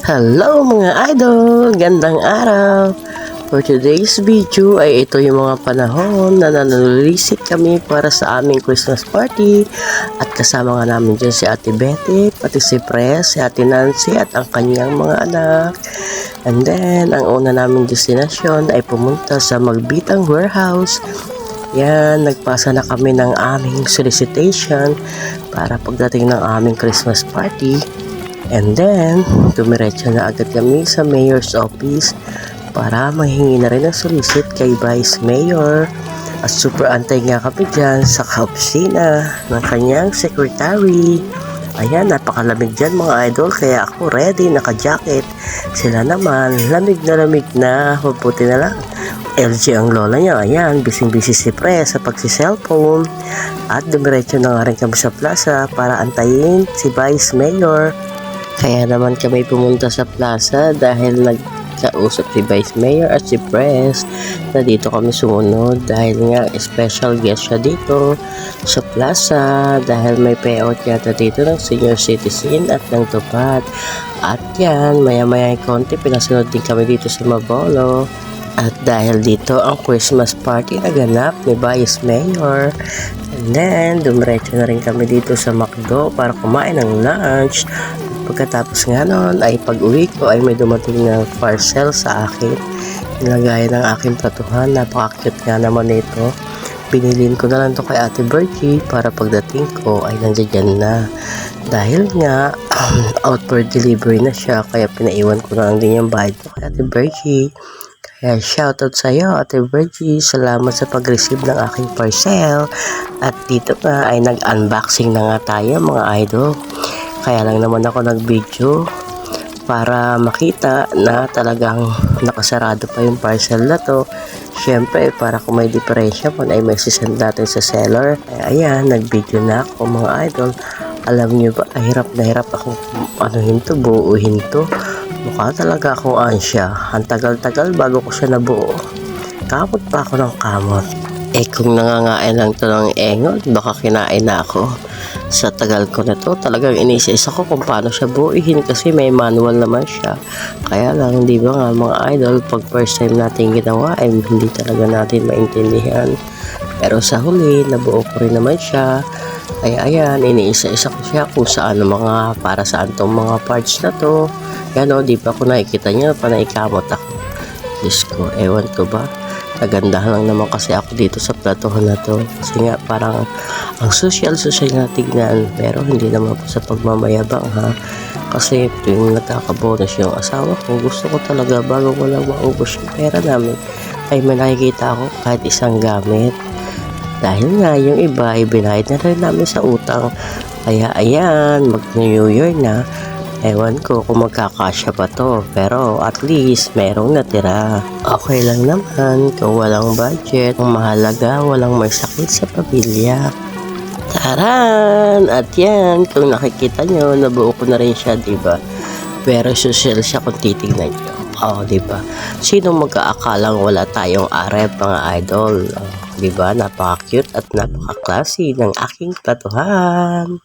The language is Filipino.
Hello mga idol! Gandang araw! For today's video ay ito yung mga panahon na nanulisik kami para sa aming Christmas party at kasama nga namin dyan si Ate Betty, pati si Pres, si Ate Nancy at ang kanyang mga anak. And then, ang una naming destinasyon ay pumunta sa Magbitang Warehouse. Yan, nagpasa na kami ng aming solicitation para pagdating ng aming Christmas party. And then, dumiretso na agad kami sa mayor's office para mahingi na rin ang solicit kay Vice Mayor. At super antay nga kami dyan sa kaopisina ng kanyang secretary. Ayan, napakalamig dyan mga idol, kaya ako ready, naka-jacket. Sila naman, lamig na, mabuti na lang. LG ang lola niya, ayan, bising-busy si Pres sa pagsi-cellphone. At dumiretso na nga rin kami sa plaza para antayin si Vice Mayor. Kaya naman kami pumunta sa plaza dahil nagkausap si Vice Mayor at si Pres na dito kami sumunod dahil nga special guest siya dito sa plaza dahil may payout yata dito ng senior citizen at ng tupad. At yan, maya-maya konti pinasunod din kami dito sa Mabolo. At dahil dito ang Christmas party na ganap ni Vice Mayor. And then, dumiretso na rin kami dito sa McDo para kumain ng lunch. Pagkatapos nga noon ay pag-uwi ko ay may dumating na parcel sa akin. Nilagay ng aking platuhan. Napaka-cute nga naman ito. Binilin ko na lang to kay Ate Bergie para pagdating ko ay nandiyan na. Dahil nga out for delivery na siya kaya pinaiwan ko na lang din yung bayad ko kay Ate Bergie. Kaya shoutout sa iyo Ate Bergie. Salamat sa pag-receive ng aking parcel. At dito nga ay nag-unboxing na nga tayo mga idol. Kaya lang naman ako nag-video para makita na talagang nakasarado pa yung parcel na to. Syempre, para kung may diferensya po ay may sisend natin sa seller. Kaya ayan, nag-video na ako mga idol. Alam nyo ba, hirap na hirap akong buuhin to. Mukha talaga akong ansya. Ang tagal-tagal bago ko siya nabuo. Kamot pa ako ng kamot. Kung nangangain lang to ng engot, baka kinain na ako. Sa tagal ko na to, talagang inis-isa ko kung paano siya buuhin kasi may manual naman siya. Kaya lang, di ba nga mga idol, pag first time natin ginawa, ay hindi talaga natin maintindihan. Pero sa huli, nabuo ko rin naman siya. Kaya ayan, iniisa-isa ko siya kung saan mga, para saan tong mga parts na to. Yan o, di ba kung nakikita niya, panaikamot ako. Diyos ko, ewan ko ba? Nagandahan lang naman kasi ako dito sa platuhan na to kasi nga parang ang social na tignan pero hindi naman po sa pagmamayabang ha, kasi tuwing nagkakabonus yung asawa ko gusto ko talaga bago ko lang maubos yung pera namin ay may nakikita ako kahit isang gamit dahil nga yung iba ay binayad na rin namin sa utang. Kaya ayan, mag New Year na, ewan ko kung magkakasya pa to, pero at least merong natira. Okay lang naman kung walang budget, kung mahalaga walang may sakit sa pamilya. Taran! At yan, kung nakikita nyo, nabuo ko na rin siya, diba? Pero social siya kung titignan nyo. Diba? Sinong magkaakalang wala tayong arep mga idol? Diba? Napaka-cute at napaka-classy ng aking platuhan.